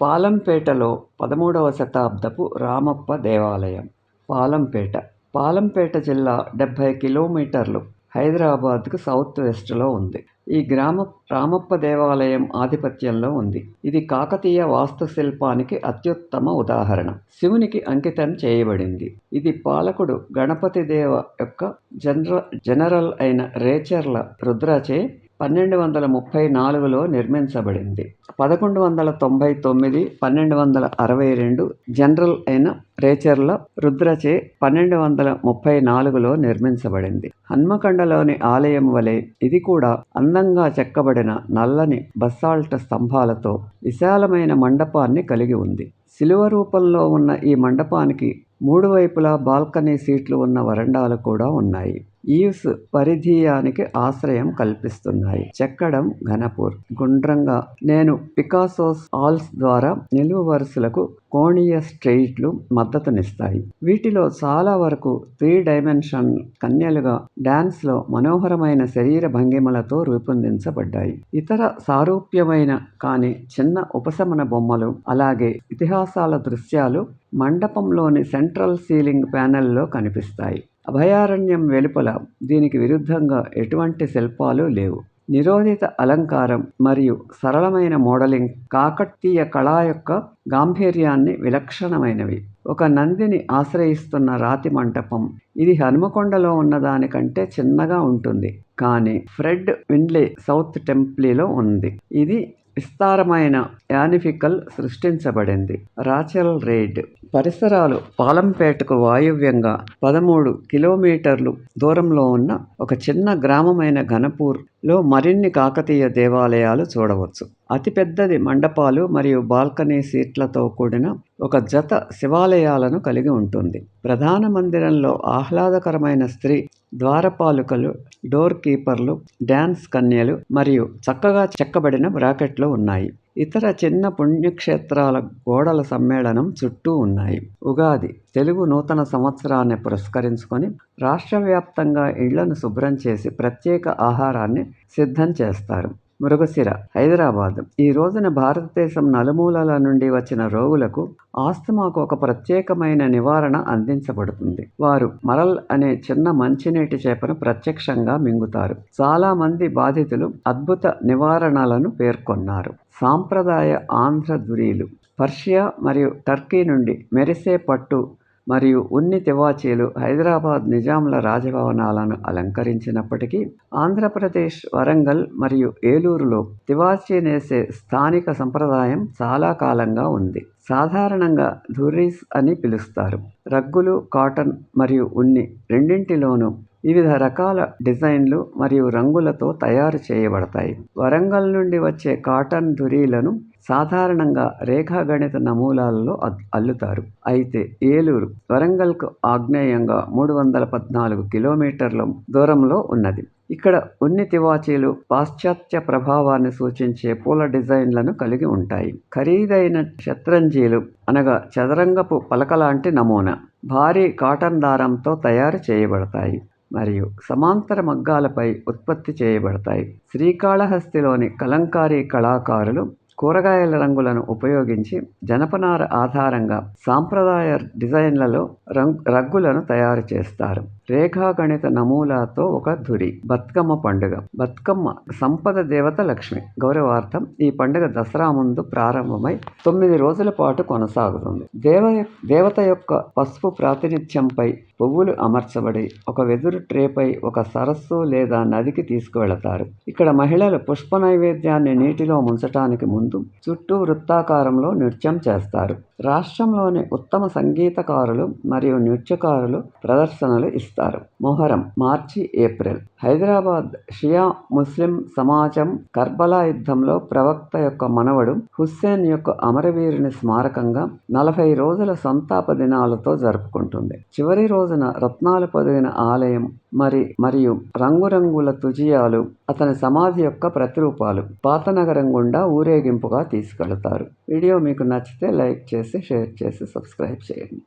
పాలంపేటలో 13వ శతాబ్దపు రామప్ప దేవాలయం. పాలంపేట పాలంపేట జిల్లా 70 కిలోమీటర్లు హైదరాబాద్కు సౌత్ వెస్ట్లో ఉంది. ఈ గ్రామం రామప్ప దేవాలయం ఆధిపత్యంలో ఉంది. ఇది కాకతీయ వాస్తుశిల్పానికి అత్యుత్తమ ఉదాహరణ. శివునికి అంకితం చేయబడింది. ఇది పాలకుడు గణపతి దేవ యొక్క జనరల్ అయిన రేచర్ల రుద్రచే 1234లో నిర్మించబడింది. 1199, 1262 జనరల్ అయిన రేచర్ల రుద్రచే 1234లో నిర్మించబడింది. హన్మకొండలోని ఆలయం వలె ఇది కూడా అందంగా చెక్కబడిన నల్లని బసాల్ట్ స్తంభాలతో విశాలమైన మండపాన్ని కలిగి ఉంది. శిలువ రూపంలో ఉన్న ఈ మండపానికి 3 వైపులా బాల్కనీ సీట్లు ఉన్న వరండాలు కూడా ఉన్నాయి. ఈవ్స్ పరిధీయానికి ఆశ్రయం కల్పిస్తున్నాయి. చెక్కడం ఘనపూర్ గుండ్రంగా నేను పికాసోస్ ఆల్స్ ద్వారా నిలువు వరుసలకు కోణీయ స్ట్రెయిట్లు మద్దతునిస్తాయి. వీటిలో చాలా వరకు 3 డైమెన్షన్ కన్యలుగా డాన్స్లో మనోహరమైన శరీర భంగిమలతో రూపొందించబడ్డాయి. ఇతర సారూప్యమైన కానీ చిన్న ఉపశమన బొమ్మలు, అలాగే ఇతిహాసాల దృశ్యాలు మండపంలోని సెంట్రల్ సీలింగ్ ప్యానెల్లో కనిపిస్తాయి. అభయారణ్యం వెలుపల దీనికి విరుద్ధంగా ఎటువంటి శిల్పాలు లేవు. నిరోధిత అలంకారం మరియు సరళమైన మోడలింగ్ కాకతీయ కళ యొక్క గాంభీర్యాన్ని విలక్షణమైనవి. ఒక నందిని ఆశ్రయిస్తున్న రాతి మంటపం. ఇది హన్మకొండలో ఉన్నదానికంటే చిన్నగా ఉంటుంది, కానీ ఫ్రెడ్ విన్లే సౌత్ టెంప్లీలో ఉంది. ఇది విస్తారమైన యానిఫికల్ సృష్టించబడింది. రాచెల్ రెయిడ్ పరిసరాలు పాలంపేటకు వాయువ్యంగా 13 కిలోమీటర్లు దూరంలో ఉన్న ఒక చిన్న గ్రామమైన ఘనపూర్లో మరిన్ని కాకతీయ దేవాలయాలు చూడవచ్చు. అతిపెద్దది మండపాలు మరియు బాల్కనీ సీట్లతో కూడిన ఒక జత శివాలయాలను కలిగి ఉంటుంది. ప్రధాన మందిరంలో ఆహ్లాదకరమైన స్త్రీ ద్వారపాలకులు, డోర్ కీపర్లు, డ్యాన్స్ కన్యలు మరియు చక్కగా చెక్కబడిన బ్రాకెట్లు ఉన్నాయి. ఇతర చిన్న పుణ్యక్షేత్రాల గోడల సమ్మేళనం చుట్టూ ఉన్నాయి. ఉగాది తెలుగు నూతన సంవత్సరాన్ని పురస్కరించుకొని రాష్ట్ర వ్యాప్తంగా ఇళ్లను శుభ్రం చేసి ప్రత్యేక ఆహారాన్ని సిద్ధం చేస్తారు. మృగశిర హైదరాబాద్ ఈ రోజున భారతదేశం నలుమూలల నుండి వచ్చిన రోగులకు ఆస్తమాకు ఒక ప్రత్యేకమైన నివారణ అందించబడుతుంది. వారు మరల్ అనే చిన్న మంచినీటి చేపను ప్రత్యక్షంగా మింగుతారు. చాలా మంది బాధితులు అద్భుత నివారణలను పేర్కొన్నారు. సాంప్రదాయ ఆంధ్ర దురీలు పర్షియా మరియు టర్కీ నుండి మెరిసే పట్టు మరియు ఉన్ని తివాచీలు హైదరాబాద్ నిజాంల రాజభవనాలను అలంకరించినప్పటికీ ఆంధ్రప్రదేశ్, వరంగల్ మరియు ఏలూరులో తివాచీ నేసే స్థానిక సంప్రదాయం చాలా కాలంగా ఉంది. సాధారణంగా ధురీస్ అని పిలుస్తారు. రగ్గులు కాటన్ మరియు ఉన్ని రెండింటిలోనూ వివిధ రకాల డిజైన్లు మరియు రంగులతో తయారు చేయబడతాయి. వరంగల్ నుండి వచ్చే కాటన్ ధురీలను సాధారణంగా రేఖాగణిత నమూనాలలో అల్లుతారు. అయితే ఏలూరు వరంగల్కు ఆగ్నేయంగా 314 కిలోమీటర్ల దూరంలో ఉన్నది. ఇక్కడ ఉన్ని తివాచీలు పాశ్చాత్య ప్రభావాన్ని సూచించే పూల డిజైన్లను కలిగి ఉంటాయి. ఖరీదైన శత్రంజీలు అనగా చదరంగపు పలకలాంటి నమూనా భారీ కాటన్ దారంతో తయారు చేయబడతాయి మరియు సమాంతర మగ్గాలపై ఉత్పత్తి చేయబడతాయి. శ్రీకాళహస్తిలోని కలంకారీ కళాకారులు కూరగాయల రంగులను ఉపయోగించి జనపనార ఆధారంగా సాంప్రదాయ డిజైన్లలో రగ్గులను తయారు చేస్తారు. రేఖాగణిత నమూనాతో ఒక ధురి. బతుకమ్మ పండుగ. బతుకమ్మ సంపద దేవత లక్ష్మి గౌరవార్థం ఈ పండుగ దసరా ముందు ప్రారంభమై 9 రోజుల పాటు కొనసాగుతుంది. దేవత యొక్క పసుపు ప్రాతినిధ్యంపై పువ్వులు అమర్చబడి ఒక వెదురు ట్రేపై ఒక సరస్సు లేదా నదికి తీసుకువెళతారు. ఇక్కడ మహిళలు పుష్ప నైవేద్యాన్ని నీటిలో ముంచటానికి ముందు చుట్టూ వృత్తాకారంలో నృత్యం చేస్తారు. రాష్ట్రంలోని ఉత్తమ సంగీతకారులు మరియు నృత్యకారులు ప్రదర్శనలు ఇస్తారు. మొహరం మార్చి, ఏప్రిల్. హైదరాబాద్ షియా ముస్లిం సమాజం కర్బలా యుద్ధంలో ప్రవక్త యొక్క మనవడు హుస్సేన్ యొక్క అమరవీరుని స్మారకంగా 40 రోజుల సంతాప దినాలతో జరుపుకుంటుంది. చివరి రోజున రత్నాలు పొదిగిన ఆలయం మరియు రంగురంగుల తుజియాలు అతని సమాధి యొక్క ప్రతిరూపాలు పాతనగరం గుండా ఊరేగింపుగా తీసుకెళతారు. వీడియో మీకు నచ్చితే లైక్ చేసి, షేర్ చేసి, సబ్స్క్రైబ్ చేయండి.